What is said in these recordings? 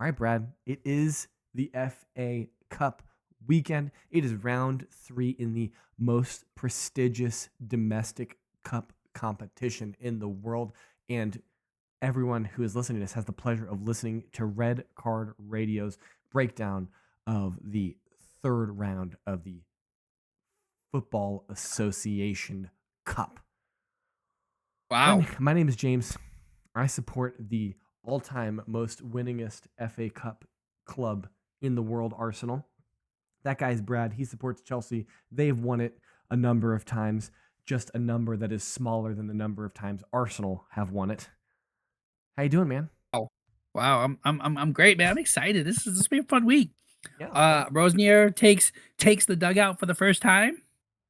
All right, Brad. It is the FA Cup weekend. It is round 3 in the most prestigious domestic cup competition in the world. And everyone who is listening to this has the pleasure of listening to Red Card Radio's breakdown of the third round of the Football Association Cup. Wow. My name is James. I support the all-time most winningest FA Cup club in the world, Arsenal. That guy's Brad. He supports Chelsea. They've won it a number of times, just a number that is smaller than the number of times Arsenal have won it. How you doing, man? Wow. Wow. I'm great, man. I'm excited. This will be a fun week. Yeah. Yeah. Rosnier takes the dugout for the first time.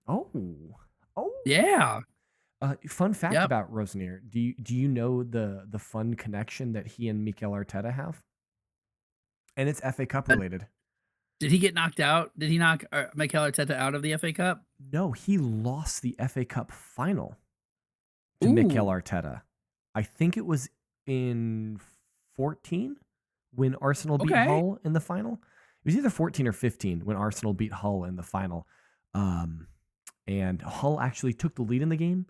Oh. Oh. Yeah. Fun fact Yep. about Rosnier. Do you know the fun connection that he and Mikel Arteta have? And it's FA Cup Uh, related. did he get knocked out? Did he knock Mikel Arteta out of the FA Cup? No, he lost the FA Cup final to Mikel Ooh. Arteta. I think it was in 14 when Arsenal beat Okay. Hull in the final. It was either 14 or 15 when Arsenal beat Hull in the final. And Hull actually took the lead in the game.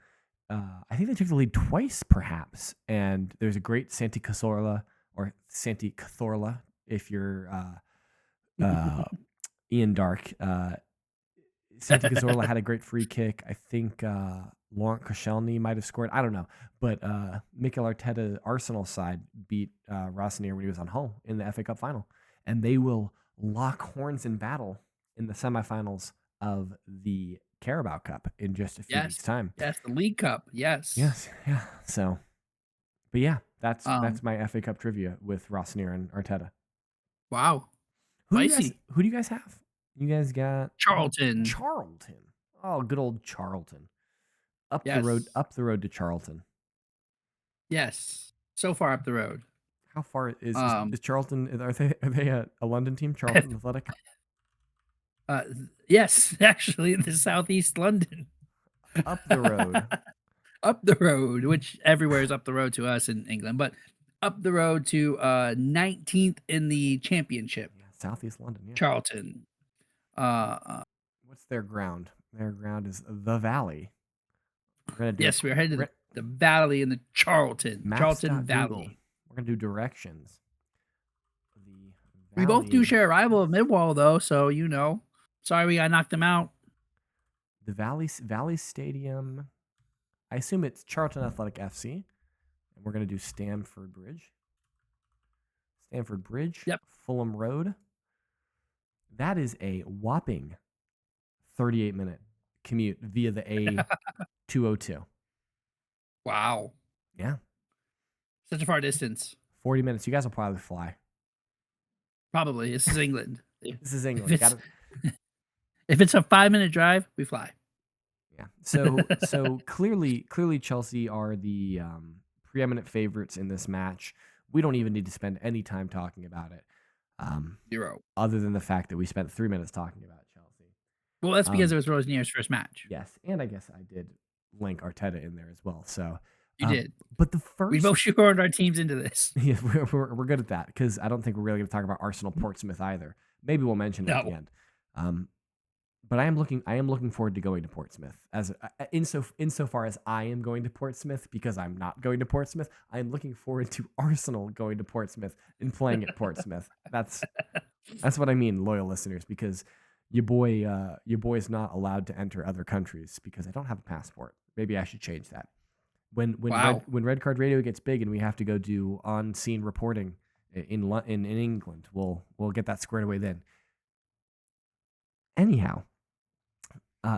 I think they took the lead twice, perhaps. And there's a great Santi Cazorla, or Santi Cazorla, if you're Ian Dark. Santi Cazorla had a great free kick. I think Laurent Koscielny might have scored. I don't know. But Mikel Arteta, Arsenal side, beat Rosnier when he was on Hull in the FA Cup final. And they will lock horns in battle in the semifinals of the Carabao Cup in just a few Yes. weeks' time. Yes. The League Cup. Yes. Yes, yeah. So, but yeah, that's Um. my FA Cup trivia with Rosnier and Arteta. Wow. Who do you guys Spicy. who do you guys have? You guys got Charlton. Charlton. Oh, good old Charlton. Yes. Up the road to Charlton. Yes. So far up the road. How far Um. is Charlton? Are they a London team? Charlton Athletic. uh. Yes. Actually, the Southeast London. Up the road. Up the road, which everywhere is up the road to us in England, but up the road to 19th in the championship, Yeah, Southeast London. Yeah. Charlton. Uh, uh, What's their ground? Their ground is the Valley. We're gonna do a yes, we're headed we're to the Valley in the Charlton maps.google. Valley. We're gonna do directions. The We both do Valley. share a rival of Midwall, though, so you know. Sorry, we got knocked them out. The Valley Stadium. I assume it's Charlton Athletic FC. And we're gonna do Stamford Bridge. Stamford Bridge. Yep. Fulham Road. That is a whopping 38-minute commute via the A202. Wow, Yeah. such a far distance. 40 minutes. You guys will probably fly. Probably this is England. This is If England. Got it's it. if it's a 5-minute drive, we fly. Yeah. So clearly Chelsea are the preeminent favorites in this match. We don't even need to spend any time talking about it. Zero. Other than the fact that we spent 3 minutes talking about Chelsea. Well, that's because Um, it was Rosnier's first match. yes, and I guess I did link Arteta in there as well. So, You did. but the We both first, shoehorned our teams into this. yeah, we're good at that because I don't think we're really going to talk about Arsenal Portsmouth either. Maybe we'll mention it at the No. end. But I am looking forward to going to Portsmouth as insofar as I am going to Portsmouth because I'm not going to Portsmouth. I am looking forward to Arsenal going to Portsmouth and playing at Portsmouth. That's what I mean, loyal listeners, because your boy is not allowed to enter other countries because I don't have a passport. Maybe I should change that. Wow. When Red Card Radio gets big and we have to go do on scene reporting in England, we'll get that squared away then. Anyhow,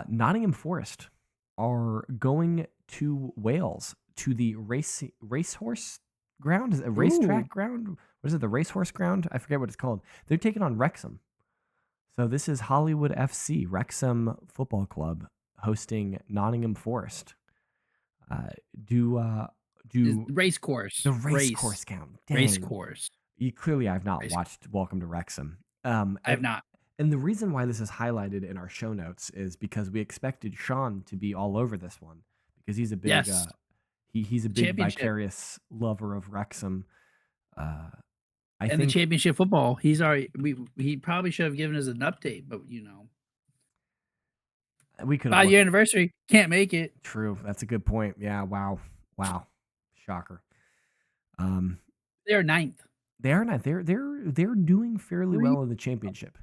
Nottingham Forest are going to Wales to the racehorse ground. Is it a racetrack Ooh. ground? What is it? The racehorse ground? I forget what it's called. They're taking on Wrexham. So this is Hollywood FC, Wrexham Football Club, hosting Nottingham Forest. Do Racecourse. the racecourse count? Dang, Racecourse. clearly I've not Race. watched Welcome to Wrexham. I have not. And the reason why this is highlighted in our show notes is because we expected Sean to be all over this one because he's a big Yes. he's a The big championship. vicarious lover of Wrexham. Uh, I And the think championship football, he probably should have given us an update, but, 5 looked. year anniversary, can't make it. True. That's a good point. Yeah. Wow. Wow. Shocker. Um, They're ninth, they are not. They're doing fairly 3 well in the championship.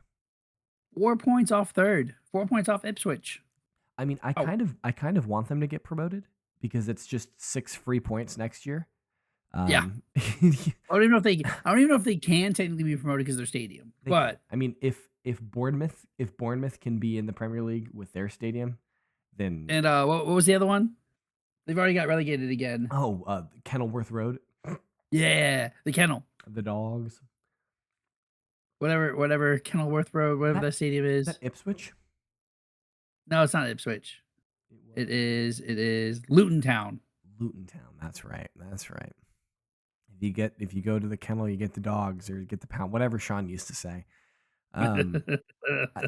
4 points off third, 4 points off Ipswich. I mean, Oh, I kind of want them to get promoted because it's just 6 free points next year. yeah. They I don't even know if they can technically be promoted because their stadium, can. but I mean, if Bournemouth can be in the Premier League with their stadium, then and, what was the other one? They've already got relegated again. Kenilworth Road, Yeah, the Kennel. the Dogs. Whatever Kenilworth Road, whatever That that stadium is that is. Ipswich? No, it's not Ipswich. It was It is Luton Town. Luton Town. That's right. That's right. If you go to the kennel, you get the dogs or you get the pound, whatever Sean used to say. Um, I,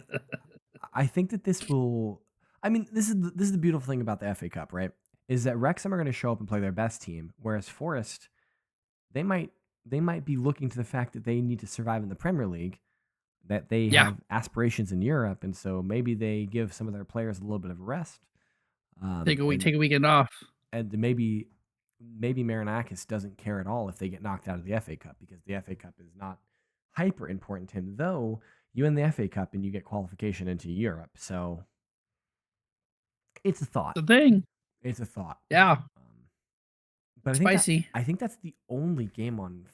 I think that this will. I mean, this is the beautiful thing about the FA Cup, right? Is that Wrexham are going to show up and play their best team, whereas Forest they might they might be looking to the fact that they need to survive in the Premier League, that they Yeah, have aspirations in Europe, and so maybe they give some of their players a little bit of rest, take a weekend off. and maybe Marinakis doesn't care at all if they get knocked out of the FA Cup because the FA Cup is not hyper important to him, though you win the FA Cup and you get qualification into Europe. So it's a thought. The thing. It's a thought. Yeah, Um, but spicy. I think that's the only game on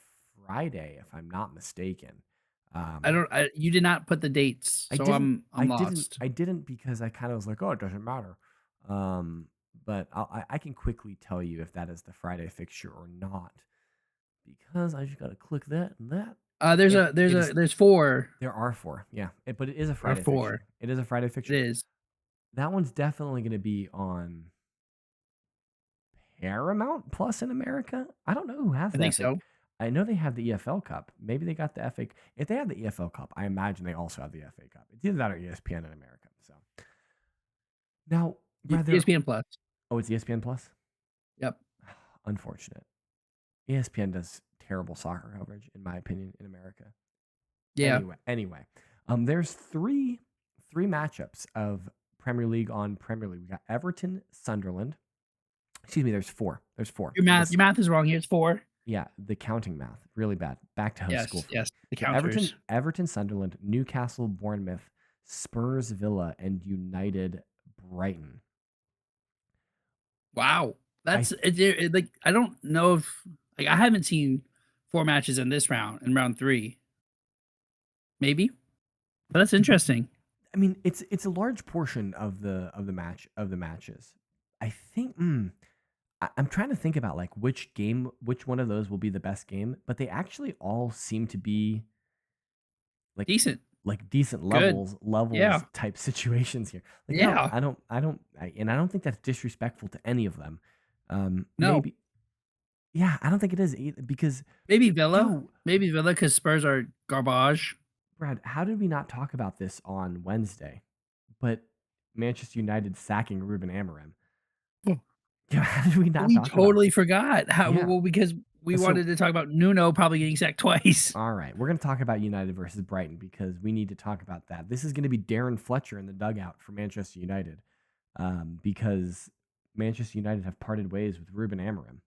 Friday, if I'm not mistaken. I Um, don't. You did not put the dates, I so didn't. I'm lost. I didn't because I kind of was like, oh, it doesn't matter. Um, but I can quickly tell you if that is the Friday fixture or not because I just got to click that and that. And it is. There's 4 There are 4, yeah, but it is a or Friday 4. fixture. It is a Friday It fixture. is. That one's definitely going to be on Paramount Plus in America. I don't know who has I the think FA. so. I know they have the EFL Cup. Maybe they got the FA. If they have the EFL Cup, I imagine they also have the FA Cup. It's either that or ESPN in America. So now, rather, ESPN Plus. oh, it's ESPN Plus. Yep. Unfortunate. ESPN does terrible soccer coverage, in my opinion, in America. Yeah. Anyway, there's three matchups of Premier League on Premier League. We got Everton, Sunderland. Excuse me. There's 4. There's 4. Your math is wrong here. It's 4. Yeah, the counting math really bad. Back to host school Yes, for me. yes. The So counters. Everton, Sunderland, Newcastle, Bournemouth, Spurs, Villa, and United, Brighton. Wow. I That's like I don't know if like I haven't seen 4 matches in this round in round 3. Maybe. But that's interesting. I mean, it's a large portion of the matches. I think. I'm trying to think about like which one of those will be the best game, but they actually all seem to be like Decent. decent Good. levels Yeah. type situations here. Like Yeah. I don't think that's disrespectful to any of them. No. Maybe yeah, I don't think it is either because Maybe Villa. yo, Maybe Villa because Spurs are garbage. Brad, how did we not talk about this on Wednesday? But Manchester United sacking Ruben Amorim. Oh, Yeah, how did we not we talk about totally this? forgot. How Yeah. well because we So wanted to talk about Nuno probably getting sacked twice. all right, we're going to talk about United versus Brighton because we need to talk about that. This is going to be Darren Fletcher in the dugout for Manchester United because Manchester United have parted ways with Ruben Amorim.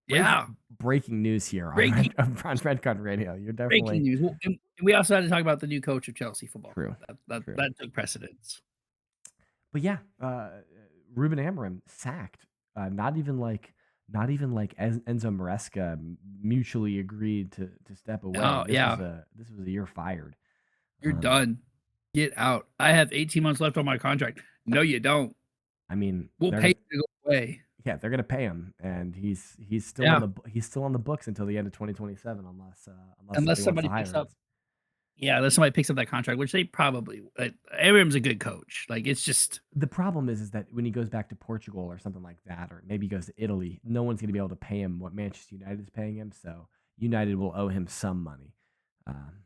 Yeah. Breaking news here on Breaking on Red Card Radio. You're breaking definitely news. Well, and we also had to talk about the new coach of Chelsea Football true. Club. True. That took precedence. But yeah, Ruben Amorim sacked. Not even like Enzo Maresca mutually agreed to step away. Oh, yeah. This was a year fired. You're done. Get out. I have 18 months left on my contract. No, you don't. I mean, We'll pay you to go away. yeah, they're gonna pay him, and he's still Yeah. he's still on the books until the end of 2027, Unless somebody somebody wants picks to hire up him. Yeah, unless somebody picks up that contract, which they probably Abraham's a good coach. Like, it's just The problem is that when he goes back to Portugal or something like that, or maybe he goes to Italy, no one's gonna be able to pay him what Manchester United is paying him. So United will owe him some money. Um,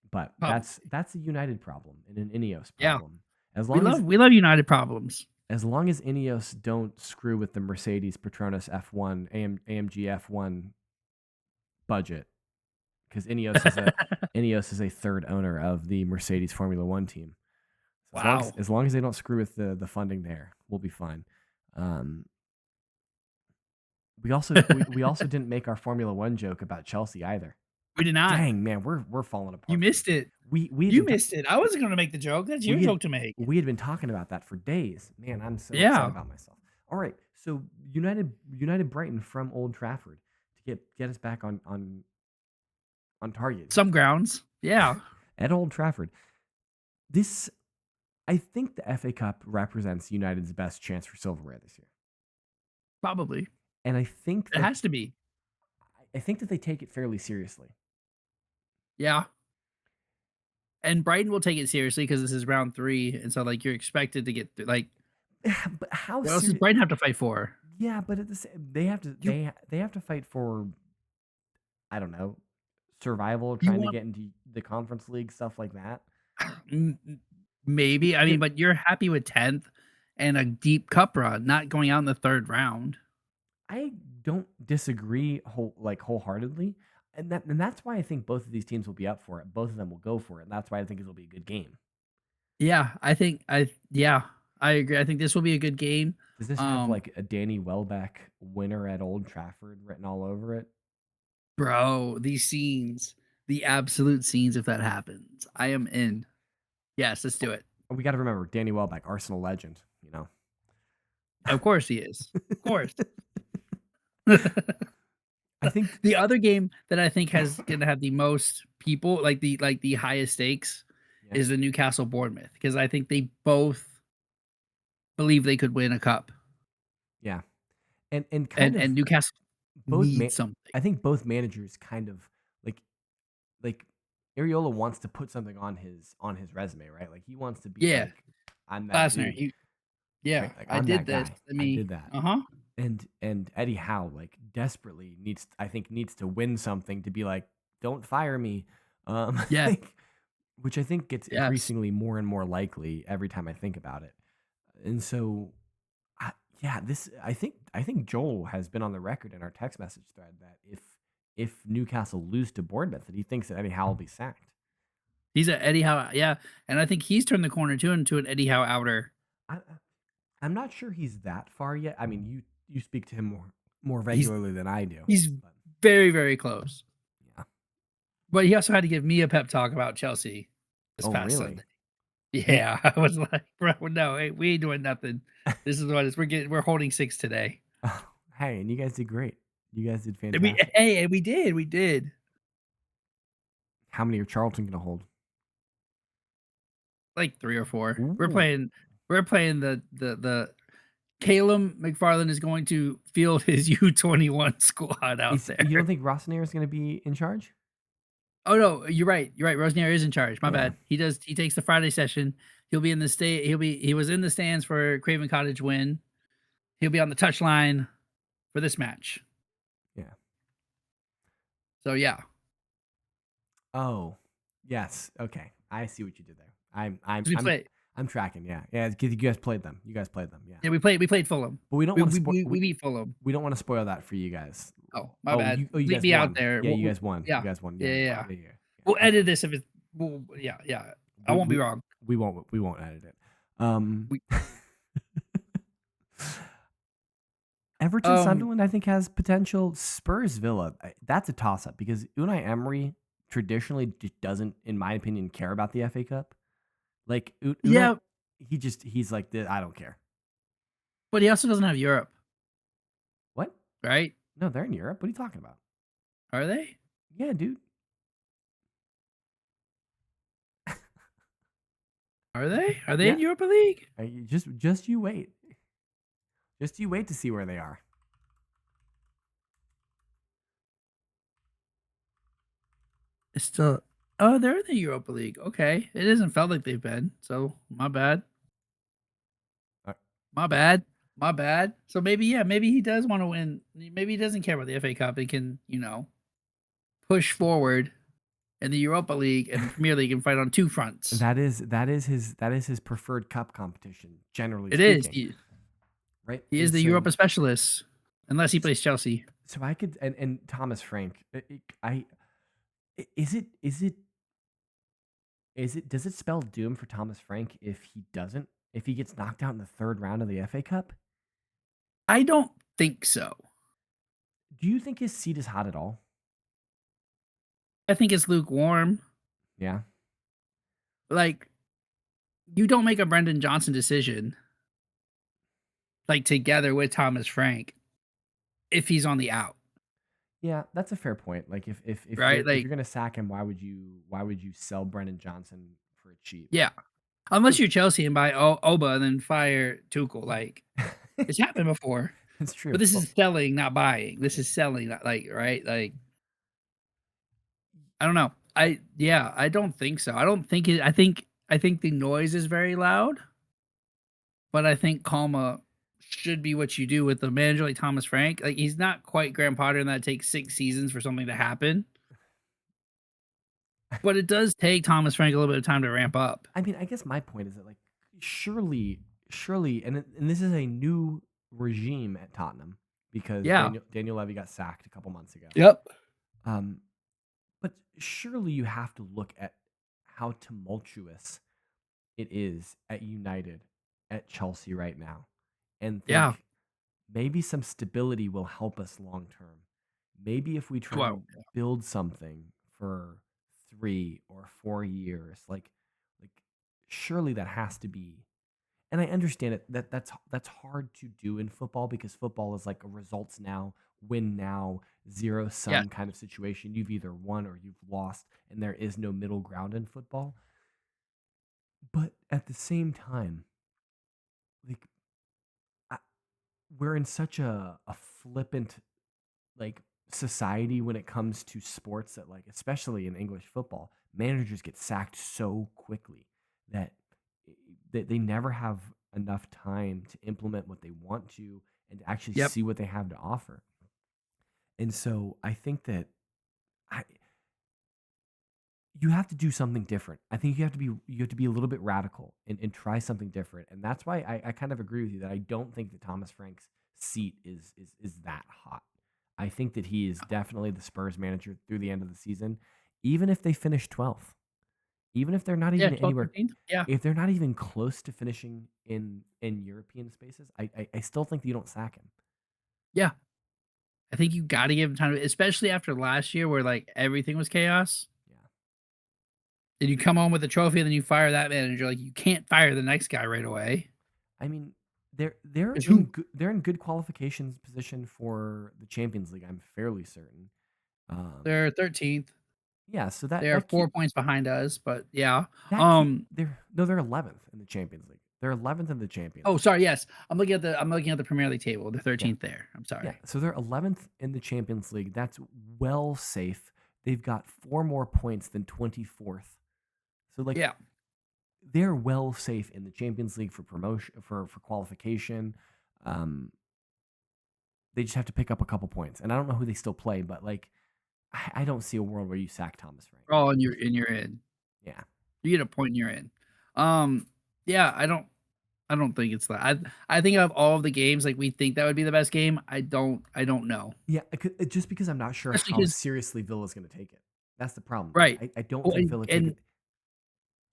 but probably. that's a United problem and an Ineos Yeah. problem. As long as We love United problems. Ineos don't screw with the Mercedes Petronas F1 AMG F1 budget, because Ineos is a third owner of the Mercedes Formula One team. So Wow. as long as they don't screw with the funding there, we'll be fine. Um, we also didn't make our Formula One joke about Chelsea either. We did not. Dang, man, we're falling You apart here. missed it. We had You been missed it. I wasn't gonna make the joke. That's your we had joke to make. we had been talking about that for days. Man, I'm so upset Yeah. about myself. All right, so United Brighton from Old Trafford to get us back on target here. Some grounds. Yeah. At Old Trafford. This I think the FA Cup represents United's best chance for silverware this year. Probably. And I think It that has to be. they take it fairly seriously. Yeah. And Brighton will take it seriously because this is round 3, and so, like, you're expected to get through, like, But how what else does serious? Brighton have to fight for? Yeah, but at the same, they have to You they have to fight for, I don't know, survival, you trying to want get into the Conference League, stuff like that. maybe. I mean, Good. but you're happy with 10th and a deep cup run, not going out in the 3rd round. I don't disagree wholeheartedly, and that's why I think both of these teams will be up for it. Both of them will go for it. And that's why I think it'll be a good game. Yeah, I agree. I think this will be a good game. Does this have like a Danny Welbeck winner at Old Trafford written all over it? Bro, these scenes, the absolute scenes if that happens. I am in. Yes, let's do it. We got to remember Danny Welbeck, Arsenal legend. You know, Of course he is. Of course. I think The other game that I think has gonna have the most people, like the highest stakes, yeah, is the Newcastle Bournemouth because I think they both believe they could win a cup, yeah, and kind and of Newcastle both. needs something. I think both managers kind of like like Areola wants to put something on his resume, right? Like he wants to be Yeah, like, I'm that Glasner, dude, yeah, right? Like I I'm did that this. guy. I I mean, did that. uh-huh. And Eddie Howe like desperately needs to win something to be like, don't fire me. Yeah, Like, which I think gets yes. increasingly more and more likely every time I think about it. And so, yeah, this I think Joel has been on the record in our text message thread that if Newcastle lose to Bournemouth, that he thinks that Eddie Howe will be sacked. He's a Eddie Howe, yeah, and I think he's turned the corner too into an Eddie Howe outer. I, I'm not sure he's that far yet. I mean, you speak to him more He's regularly than I do, he's but very, very close. yeah. But he also had to give me a pep talk about Chelsea this Oh, past really? Sunday. Yeah, I was like, "Bro, no, hey, we ain't doing nothing. This is what it is. We're holding 6 today." Oh, hey, and you guys did great. You guys did And fantastic. we did. How many are Charlton gonna hold? Like 3 or 4. Ooh, We're playing the Caleb McFarland is going to field his U21 squad out is you there. don't think Rossinier is gonna be in charge? Oh, no, you're right, Rosnier is in charge, my Yeah, bad. He takes the Friday session. He'll be in the he was in the stands for Craven Cottage win. He'll be on the touchline for this match. yeah. So, yeah. Oh, yes. Okay, I see what you did there. 'Cause we play I'm tracking. Yeah, yeah. 'Cause you guys played them. You guys played them. Yeah, yeah, we played Fulham. but we don't want to spoil. We beat Fulham. We don't want to spoil that for you guys. Oh, my Oh, bad. you Leave guys me out won. there. Yeah, you guys won. You Yeah. guys won. Yeah, Yeah, yeah, yeah, yeah. yeah, yeah. We'll Yeah. Okay. edit this if it's well, yeah, yeah. I We won't be we wrong. we won't edit it. Um, We Everton um, Sunderland I think has potential. Spurs Villa, that's a toss up because Unai Emery traditionally just doesn't, in my opinion, care about the FA Cup. Like Unai, yeah, he's like, I don't care. but he also doesn't have Europe, What? right? No, they're in Europe. What are you talking about? Are they? Yeah, dude. Are they? Are they Yeah. in Europa League? Just you wait. Just you wait to see where they are. It's still oh, they're in the Europa League. Okay. It hasn't felt like they've been. So, my bad. Uh, My bad. My bad. So maybe yeah, maybe he does want to win. Maybe he doesn't care about the FA Cup and can, push forward in the Europa League and Premier League and fight on 2 fronts. that is his preferred cup competition, generally It is. speaking, right? He is And the so Europa specialist, unless he plays Chelsea. so I could and Thomas Frank, Does it spell doom for Thomas Frank if he gets knocked out in the third round of the FA Cup? I don't think so. Do you think his seat is hot at all? I think it's lukewarm. Yeah. Like, you don't make a Brendan Johnson decision, like, together with Thomas Frank if he's on the out, Yeah, that's a fair point. Like right? if Like, you're gonna sack him, why would you sell Brendan Johnson for it cheap? yeah. Unless True. you're Chelsea and buy Oba and then fire Tuchel, like, it's happened before. It's But true. this Well, is selling, not buying. This yeah. is selling, not like, right? Like, I don't know. I don't think so. I don't think it I think the noise is very loud, but I think calma should be what you do with a manager like Thomas Frank. Like, he's not quite Graham Potter in that it takes 6 seasons for something to happen, but it does take Thomas Frank a little bit of time to ramp up. I mean, I guess my point is that like surely, and this is a new regime at Tottenham because Yeah. Daniel Levy got sacked a couple months ago. Yep. Um, but surely you have to look at how tumultuous it is at United, at Chelsea right now, and Yeah. think maybe some stability will help us long term. Maybe if we try Well, and build something for 3 or 4 years, like surely that has to be. And I understand it that's hard to do in football because football is like a results now, win now, zero yes. sum kind of situation. You've either won or you've lost, and there is no middle ground in football. But at the same time, like I, we're in such a flippant like society when it comes to sports that like especially in English football, managers get sacked so quickly that they never have enough time to implement what they want to and to actually Yep. see what they have to offer. And so I think that I you have to do something different. I think you have to be a little bit radical and try something different. And that's why I kind of agree with you that I don't think that Thomas Frank's seat is that hot. I think that he is definitely the Spurs manager through the end of the season, even if they finish 12th, even if they're not Yeah, even 12, anywhere, 13. Yeah. if they're not even close to finishing in European spaces. I still think that you don't sack him. Yeah. I think you gotta give him time, especially after last year where, like, everything was chaos. Yeah. And you come home with a trophy and then you fire that manager, like, you can't fire the next guy right away. I mean, 'Cause who they're in good qualifications position for the Champions League. I'm fairly certain. Um, they're 13th. yeah, so They're 4 points behind us, but yeah. they're 11th in the Champions League. They're 11th in the Champions Oh, League. sorry, yes. I'm looking at the Premier League table. They're Yeah, 13th there. I'm yeah. sorry. So they're 11th in the Champions League. That's well safe. They've got 4 more points than 24th. So like Yeah. they're well safe in the Champions League for promotion for qualification. Um, they just have to pick up a couple points, and I don't know who they still play, but like I don't see a world where you sack Thomas Frank. Oh, and you're in. Yeah, You get a point and you're in. Um, yeah, I don't think it's that. I think of all of the games, like, we think that would be the best game, I don't know. yeah. Just because I'm not sure Especially how because seriously Villa's going to take it. That's the problem. Is right. I don't Oh, think Villa take and it.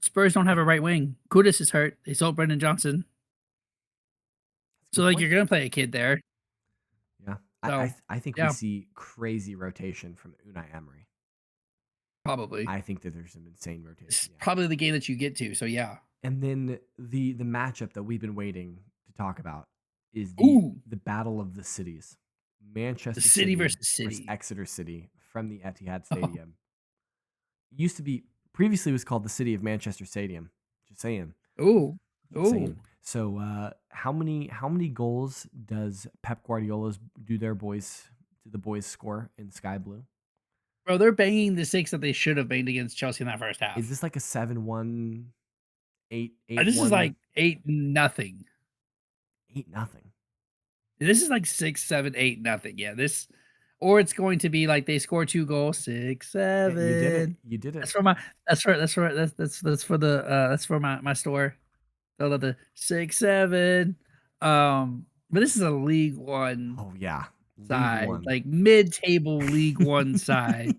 Spurs don't have a right wing. Kudus is hurt. They sold Brendan Johnson. That's a So, good like, point. you're gonna play a kid there. Yeah, So, I think we yeah, see crazy rotation from Unai Emery. probably. I think that there's some insane It's rotation. Yeah, probably the game that you get to, so yeah. and then the matchup that we've been waiting to talk about is Ooh, the battle of the cities, the Manchester city City versus versus city. Exeter City from the Etihad Stadium. Used to be previously was called the City of Manchester Stadium. Just saying. Ooh, Just ooh. saying. So how many goals does Pep Guardiola's do the boys score in Sky Blue? Bro, they're banging the 6 that they should have banged against Chelsea in that first Is half. this like a 7-1, 8 This is 8-1, like 8-0. 8-0? This is like 6, 7, 8-0. Yeah, this or it's going to be like they score 2 goals, 6, Yeah, you did it. 7. You did it. That's for my that's for my store. So the 6, 7. But this is a League One Oh yeah. League side, 1. like mid-table League One side.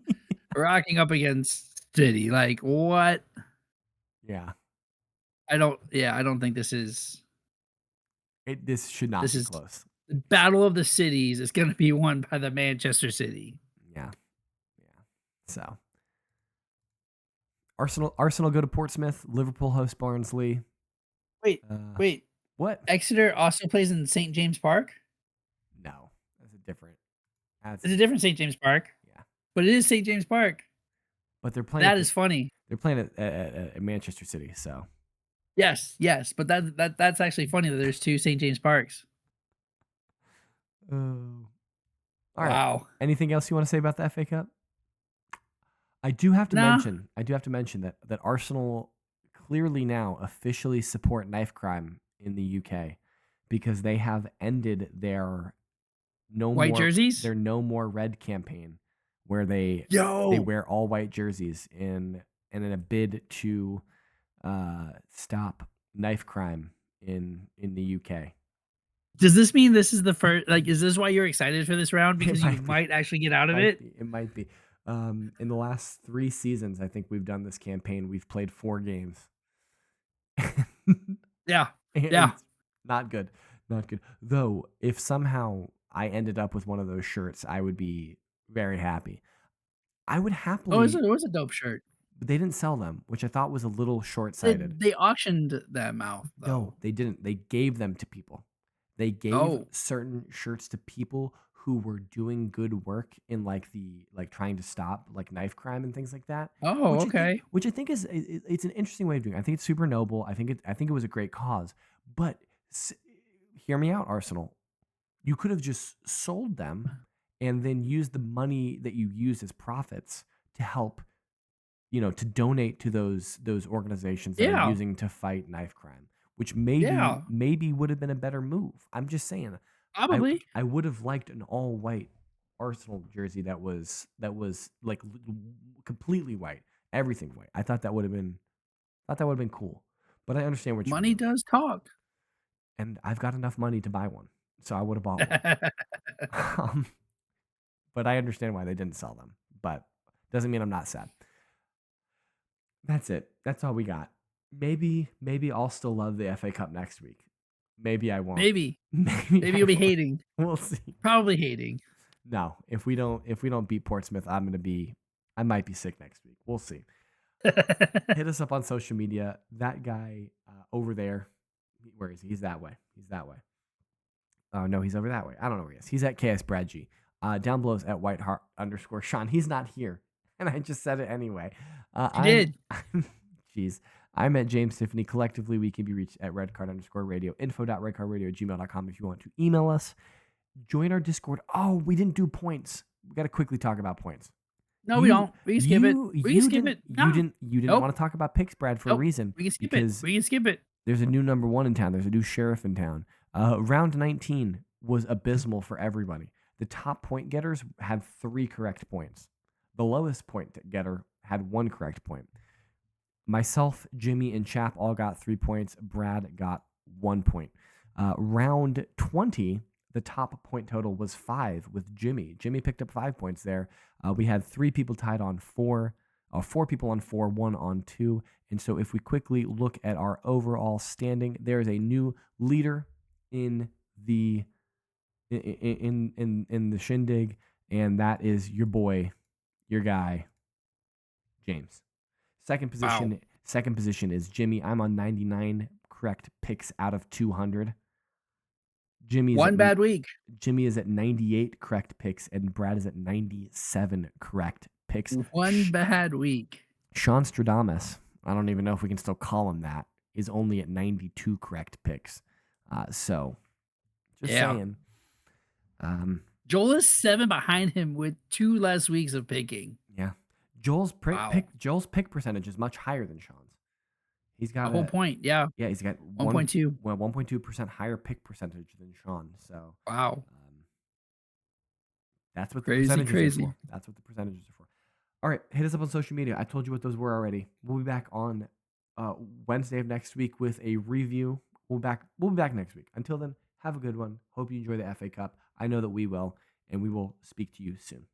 rocking up against City. Like, what? Yeah. I don't think this is This should not this be is close. the battle of the cities is gonna be won by the Manchester City. Yeah. Yeah. So Arsenal go to Portsmouth. Liverpool host Barnsley. Wait, Uh, wait. what? Exeter also plays in St. James Park? No, that's a different. That's It's a different St. James Park, yeah. but it is St. James Park. But they're playing at That is funny. Manchester City. So Yes, yes, but that's actually funny that there's 2 St. James Parks. oh. All right. Wow. Anything else you want to say about the FA Cup? No. I do have to mention that Arsenal clearly now officially support knife crime in the UK because they have ended White jerseys? their no more red campaign where they Yo! wear all white jerseys in a bid to stop knife crime in the UK. Does this mean this is the first? Like, is this why you're excited for this round? It Because you might be. might actually get out of Might it? be. It might be. In the last 3 seasons, I think we've done this campaign. We've played 4 games. Yeah. And Yeah. it's not good. Not good. Though, if somehow I ended up with one of those shirts, I would be very happy. I would Oh, happily, it was a dope shirt. but they didn't sell them, which I thought was a little They short-sighted. they auctioned them out, No, though. they didn't. They gave them to people. They gave Oh. certain shirts to people who were doing good work in like trying to stop like knife crime and things like that. Oh, okay. Which I think is it's an interesting way of doing it. I think it's super noble. I think it was a great cause. But hear me out, Arsenal. You could have just sold them and then used the money that you used as profits to help, to donate to those organizations that are Yeah. using to fight knife crime, which Yeah. maybe would have been a better move. I'm just saying, Probably. I would have liked an all white Arsenal jersey that was like completely white, everything white. I thought that would have been cool. But I understand what you're Money doing, does talk. and I've got enough money to buy one, so I would have bought one. um, but I understand why they didn't sell them. But doesn't mean I'm not sad. That's it. That's all we got. Maybe I'll still love the FA Cup next week. Maybe I won't. Maybe. Maybe Maybe I you'll be won't. hating. We'll see. Probably hating. No, if we don't beat Portsmouth, I might be sick next week. We'll see. Hit us up on social media. That guy over there, where is he? He's that way. He's that way. Oh no, he's over that way. I don't know where he is. He's at KS Brad G. Down below is at Whiteheart_Sean. He's not here, and I just said it anyway. You did. Jeez. I'm at James Tiffany. Collectively, we can be reached at redcard_radio, info.redcardradio@gmail.com if you want to email us. Join our Discord. Oh, we didn't do points. We got to quickly talk about points. No, we don't. We can skip it. We can skip it. No. You didn't Nope. want to talk about picks, Brad, for a Nope. reason. We can skip because it. We can skip it. there's a new number 1 in town. There's a new sheriff in town. Round 19 was abysmal for everybody. The top point getters had 3 correct points. The lowest point getter had 1 correct point. Myself, Jimmy, and Chap all got 3 points. Brad got 1 point. Round 20, the top point total was 5 with Jimmy. Jimmy picked up 5 points there. We had 3 people tied on 4, 4 people on 4, 1 on 2. And so if we quickly look at our overall standing, there is a new leader in the in the shindig, and that is your boy, your guy, James. Second position is Jimmy. I'm on 99 correct picks out of 200. One bad week. Jimmy is at 98 correct picks, and Brad is at 97 correct picks. One bad week. Sean Stradamus, I don't even know if we can still call him that, is only at 92 correct picks. So, just saying. Joel is 7 behind him with 2 less weeks of picking. Yeah. Joel's pick percentage is much higher than Sean's. He's got a whole point. Yeah. Yeah, he's got 1.2. 1.2% higher pick percentage than Sean. So wow. That's what the percentages are for. That's what the percentages are for. All right, hit us up on social media. I told you what those were already. We'll be back on Wednesday of next week with a review. We'll be back next week. Until then, have a good one. Hope you enjoy the FA Cup. I know that we will, and we will speak to you soon.